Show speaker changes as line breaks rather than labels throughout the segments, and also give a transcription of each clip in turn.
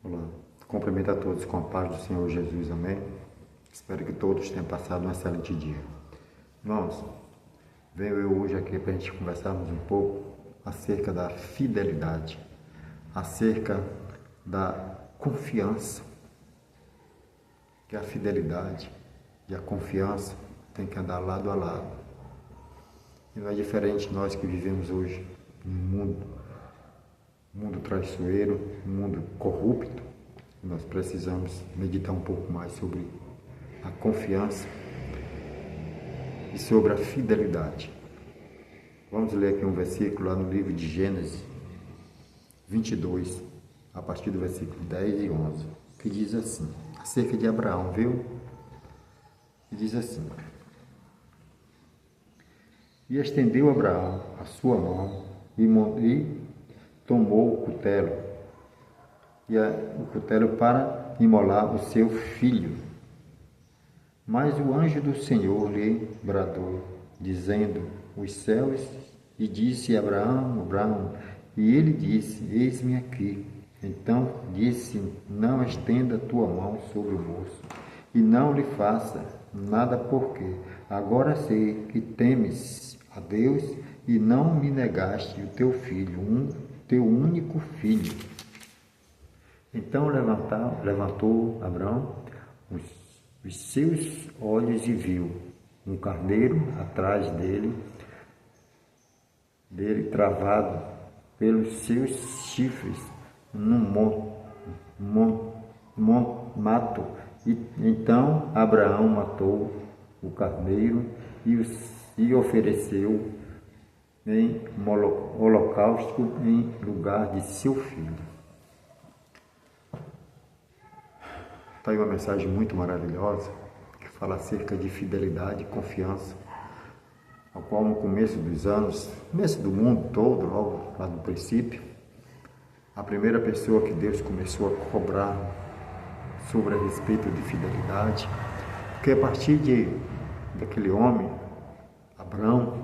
Olá, cumprimento a todos com a paz do Senhor Jesus, amém? Espero que todos tenham passado um excelente dia. Irmãos, venho eu hoje aqui para a gente conversarmos um pouco acerca da fidelidade, acerca da confiança, que a fidelidade e a confiança têm que andar lado a lado. E não é diferente nós que vivemos hoje num mundo traiçoeiro, um mundo corrupto. Nós precisamos meditar um pouco mais sobre a confiança e sobre a fidelidade. Vamos ler aqui um versículo lá no livro de Gênesis 22, a partir do versículo 10 e 11, que diz assim, acerca de Abraão, viu? E diz assim: E estendeu Abraão a sua mão e tomou o cutelo para imolar o seu filho. Mas o anjo do Senhor lhe bradou, dizendo, os céus, e disse a Abraão, Abraão, e ele disse, eis-me aqui. Então disse, não estenda tua mão sobre o moço, e não lhe faça nada, porque agora sei que temes a Deus, e não me negaste o teu filho, teu único filho. Então levantou Abraão os seus olhos e viu um carneiro atrás dele travado pelos seus chifres num mato. E então Abraão matou o carneiro e ofereceu em holocausto em lugar de seu filho. Está aí uma mensagem muito maravilhosa que fala acerca de fidelidade e confiança, ao qual no começo dos anos, começo do mundo todo, logo lá no princípio, a primeira pessoa que Deus começou a cobrar sobre a respeito de fidelidade, porque a partir daquele homem, Abraão,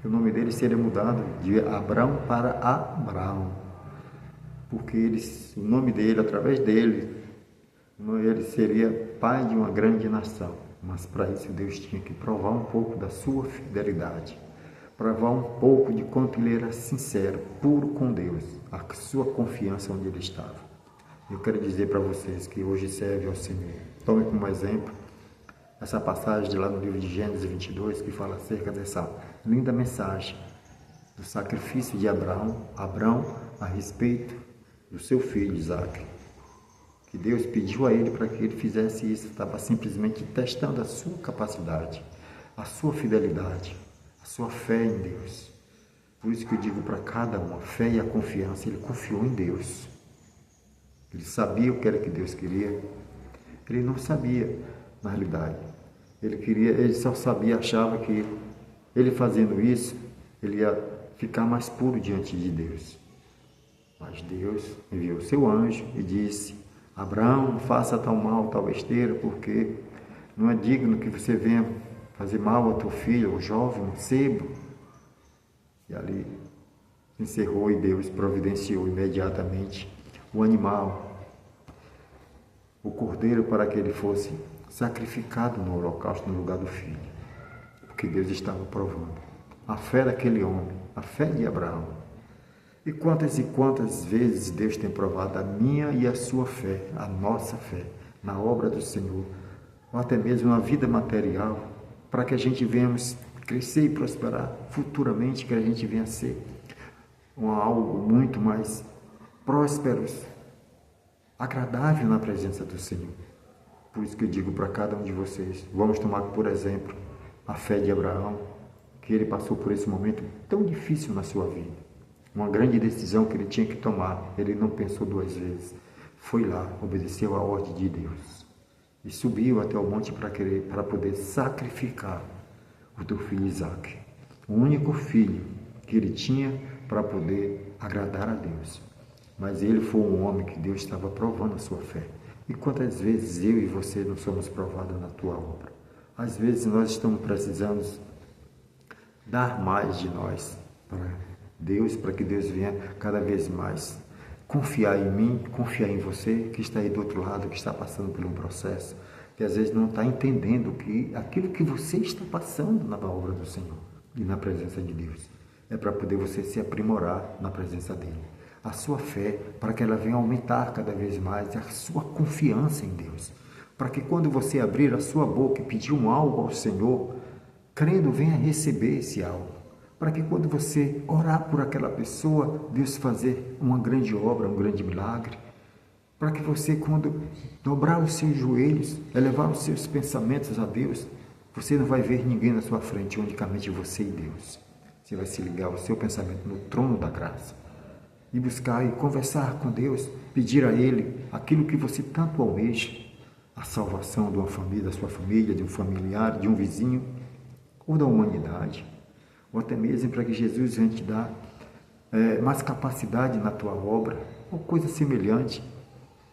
o nome dele seria mudado de Abraão para Abraão, porque o nome dele, através dele, ele seria pai de uma grande nação. Mas para isso Deus tinha que provar um pouco da sua fidelidade, provar um pouco de quanto ele era sincero, puro com Deus, a sua confiança onde ele estava. Eu quero dizer para vocês que hoje serve ao Senhor. Tome como exemplo essa passagem de lá no livro de Gênesis 22, que fala acerca dessa linda mensagem do sacrifício de Abraão a respeito do seu filho Isaque, que Deus pediu a ele para que ele fizesse isso. Estava simplesmente testando a sua capacidade, a sua fidelidade, a sua fé em Deus. Por isso que eu digo para cada um, a fé e a confiança. Ele confiou em Deus, ele sabia o que era que Deus queria. Ele não sabia, na realidade, ele só sabia, achava que ele fazendo isso, ele ia ficar mais puro diante de Deus. Mas Deus enviou seu anjo e disse, Abraão, não faça tal mal, tal besteira, porque não é digno que você venha fazer mal ao teu filho, ao jovem, mancebo. E ali encerrou e Deus providenciou imediatamente o animal, o cordeiro, para que ele fosse sacrificado no holocausto no lugar do filho, porque Deus estava provando a fé daquele homem, a fé de Abraão. E quantas vezes Deus tem provado a minha e a sua fé, a nossa fé, na obra do Senhor, ou até mesmo na vida material, para que a gente venhamos crescer e prosperar futuramente, que a gente venha ser algo muito mais próspero, agradável na presença do Senhor. Por isso que eu digo para cada um de vocês, vamos tomar por exemplo a fé de Abraão, que ele passou por esse momento tão difícil na sua vida, uma grande decisão que ele tinha que tomar. Ele não pensou duas vezes, foi lá, obedeceu a ordem de Deus e subiu até o monte para poder sacrificar o teu filho Isaque, o único filho que ele tinha para poder agradar a Deus. Mas ele foi um homem que Deus estava provando a sua fé. E quantas vezes eu e você não somos provados na tua obra? Às vezes nós estamos precisando dar mais de nós para Deus, para que Deus venha cada vez mais confiar em mim, confiar em você que está aí do outro lado, que está passando por um processo, que às vezes não está entendendo que aquilo que você está passando na obra do Senhor e na presença de Deus é para poder você se aprimorar na presença dele. A sua fé, para que ela venha aumentar cada vez mais, a sua confiança em Deus, para que quando você abrir a sua boca e pedir um algo ao Senhor, crendo, venha receber esse algo, para que quando você orar por aquela pessoa, Deus fazer uma grande obra, um grande milagre, para que você, quando dobrar os seus joelhos, elevar os seus pensamentos a Deus, você não vai ver ninguém na sua frente, unicamente você e Deus. Você vai se ligar o seu pensamento no trono da graça e buscar e conversar com Deus, pedir a Ele aquilo que você tanto almeja, a salvação de uma família, da sua família, de um familiar, de um vizinho, ou da humanidade, ou até mesmo para que Jesus venha te dar mais capacidade na tua obra, ou coisa semelhante.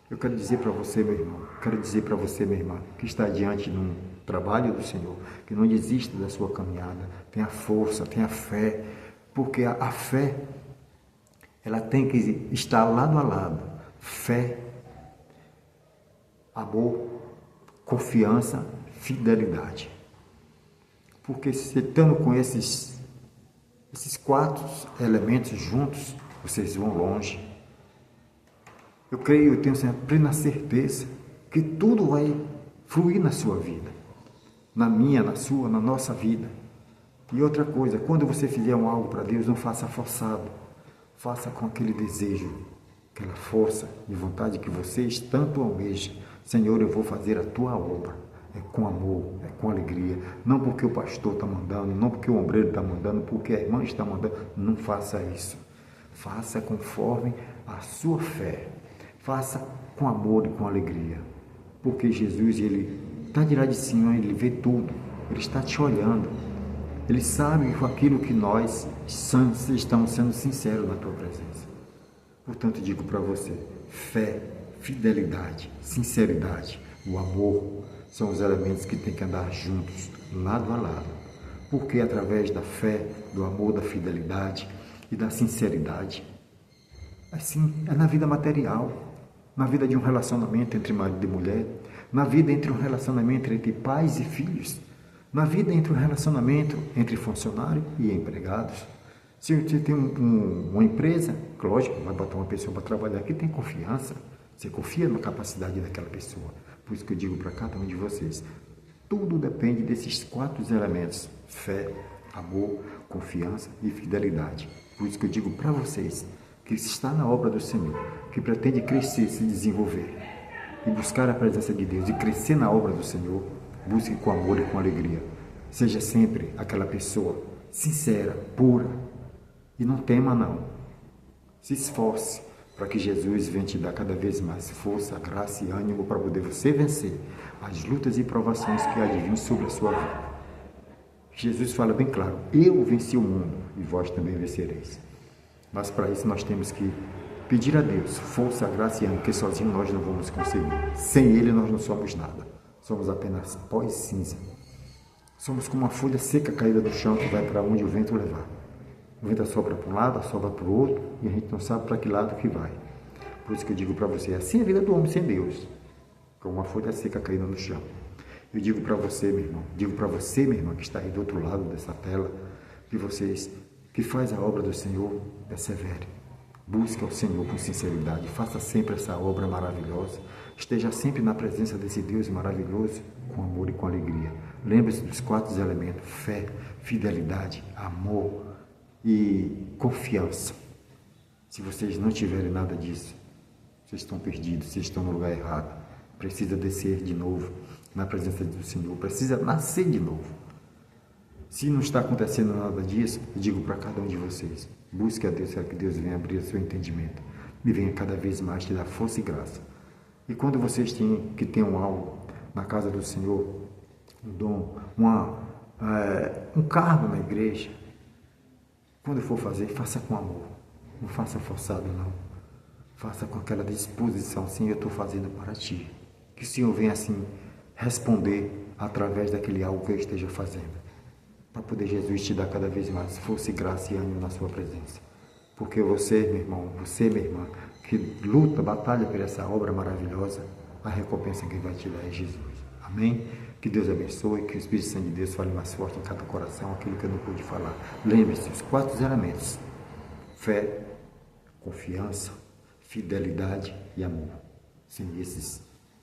Eu quero dizer para você, meu irmão, quero dizer para você, minha irmã, que está diante de um trabalho do Senhor, que não desista da sua caminhada, tenha força, tenha fé, porque a fé, ela tem que estar lado a lado. Fé, amor, confiança, fidelidade. Porque se estando com esses 4 elementos juntos, vocês vão longe. Eu creio, eu tenho a plena certeza que tudo vai fluir na sua vida, na minha, na sua, na nossa vida. E outra coisa, quando você fizer algo para Deus, não faça forçado, faça com aquele desejo, aquela força e vontade que vocês tanto almejam. Senhor, eu vou fazer a tua obra, é com amor, é com alegria, não porque o pastor está mandando, não porque o ombreiro está mandando, porque a irmã está mandando, não faça isso. Faça conforme a sua fé. Faça com amor e com alegria, porque Jesus, ele está de lá de cima, ele vê tudo, ele está te olhando, ele sabe com aquilo que nós estamos sendo sinceros na tua presença. Portanto, digo para você, fé, fidelidade, sinceridade, o amor são os elementos que têm que andar juntos, lado a lado, porque através da fé, do amor, da fidelidade e da sinceridade, assim é na vida material, na vida de um relacionamento entre marido e mulher, na vida entre um relacionamento entre pais e filhos, na vida entre um relacionamento entre funcionário e empregados. Se você tem uma empresa, lógico, vai botar uma pessoa para trabalhar que tem confiança, você confia na capacidade daquela pessoa. Por isso que eu digo para cada um de vocês, tudo depende desses 4 elementos, fé, amor, confiança e fidelidade. Por isso que eu digo para vocês, que está na obra do Senhor, que pretende crescer, se desenvolver e buscar a presença de Deus e crescer na obra do Senhor, busque com amor e com alegria. Seja sempre aquela pessoa sincera, pura e não tema não. Se esforce para que Jesus venha te dar cada vez mais força, graça e ânimo para poder você vencer as lutas e provações que advêm sobre a sua vida. Jesus fala bem claro, eu venci o mundo e vós também vencereis. Mas para isso nós temos que pedir a Deus força, graça e ânimo, porque sozinhos nós não vamos conseguir. Sem Ele nós não somos nada. Somos apenas pó e cinza. Somos como uma folha seca caída do chão que vai para onde o vento levar. O vento assopra para um lado, assopra para o outro e a gente não sabe para que lado que vai. Por isso que eu digo para você, assim é a vida do homem sem Deus, como uma folha seca caída no chão. Eu digo para você, meu irmão, digo para você, minha irmã, que está aí do outro lado dessa tela, que vocês que faz a obra do Senhor, persevere. Busque ao Senhor com sinceridade. Faça sempre essa obra maravilhosa. Esteja sempre na presença desse Deus maravilhoso, com amor e com alegria. Lembre-se dos 4 elementos, fé, fidelidade, amor e confiança. Se vocês não tiverem nada disso, vocês estão perdidos, vocês estão no lugar errado. Precisa descer de novo na presença do Senhor. Precisa nascer de novo. Se não está acontecendo nada disso, eu digo para cada um de vocês, busque a Deus, para que Deus venha abrir o seu entendimento e venha cada vez mais te dar força e graça. E quando vocês tenham algo na casa do Senhor, um dom, um cargo na igreja, quando for fazer, faça com amor, não faça forçado não, faça com aquela disposição, sim, eu estou fazendo para ti, que o Senhor venha assim responder através daquele algo que eu esteja fazendo. Para poder Jesus te dar cada vez mais força e graça e ânimo na sua presença. Porque você, meu irmão, você, minha irmã, que luta, batalha por essa obra maravilhosa, a recompensa que vai te dar é Jesus. Amém? Que Deus abençoe, que o Espírito Santo de Deus fale mais forte em cada coração, aquilo que eu não pude falar. Lembre-se, os 4 elementos: fé, confiança, fidelidade e amor. Sem esses,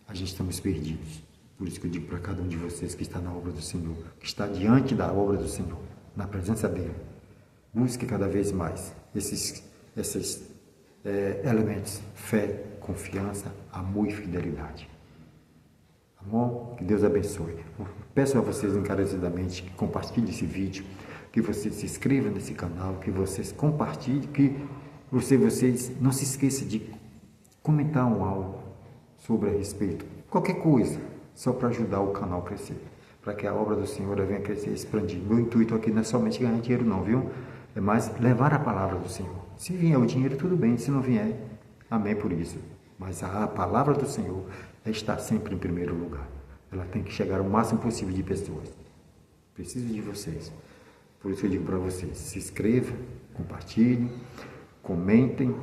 a gente estamos perdidos. Por isso que eu digo para cada um de vocês que está na obra do Senhor, que está diante da obra do Senhor, na presença dEle, busque cada vez mais esses elementos: fé, confiança, amor e fidelidade. Amor, que Deus abençoe. Peço a vocês encarecidamente que compartilhem esse vídeo, que vocês se inscrevam nesse canal, que vocês compartilhem, que vocês não se esqueçam de comentar algo sobre a respeito, qualquer coisa, só para ajudar o canal a crescer, para que a obra do Senhor venha crescer e expandir. Meu intuito aqui não é somente ganhar dinheiro não, viu? É mais levar a palavra do Senhor. Se vier o dinheiro, tudo bem, se não vier, amém por isso. Mas a palavra do Senhor está sempre em primeiro lugar. Ela tem que chegar ao máximo possível de pessoas. Preciso de vocês. Por isso eu digo para vocês, se inscrevam, compartilhem, comentem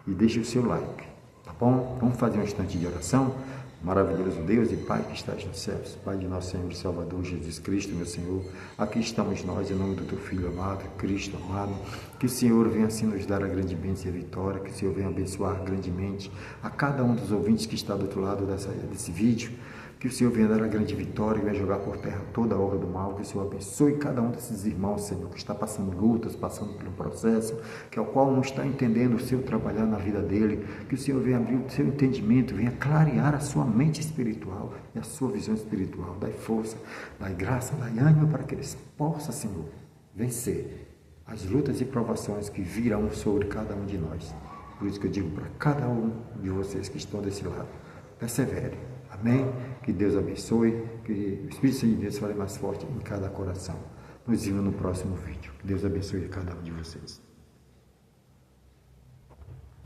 e deixem o seu like. Tá bom? Vamos fazer um instante de oração? Maravilhoso Deus e Pai que estás nos céus, Pai de nosso Senhor e Salvador Jesus Cristo, meu Senhor, aqui estamos nós, em nome do Teu Filho amado, Cristo amado, que o Senhor venha assim nos dar a grande bênção e a vitória, que o Senhor venha abençoar grandemente a cada um dos ouvintes que está do outro lado desse vídeo, que o Senhor venha dar a grande vitória e venha jogar por terra toda a obra do mal, que o Senhor abençoe cada um desses irmãos, Senhor, que está passando lutas, passando pelo processo, que ao qual não está entendendo o seu trabalhar na vida dele, que o Senhor venha abrir o seu entendimento, venha clarear a sua mente espiritual e a sua visão espiritual, dai força, dai graça, dai ânimo para que eles possam, Senhor, vencer as lutas e provações que virão sobre cada um de nós. Por isso que eu digo para cada um de vocês que estão desse lado, persevere. Amém? Que Deus abençoe, que o Espírito Santo de Deus fale mais forte em cada coração. Nos vemos no próximo vídeo. Que Deus abençoe cada um de vocês.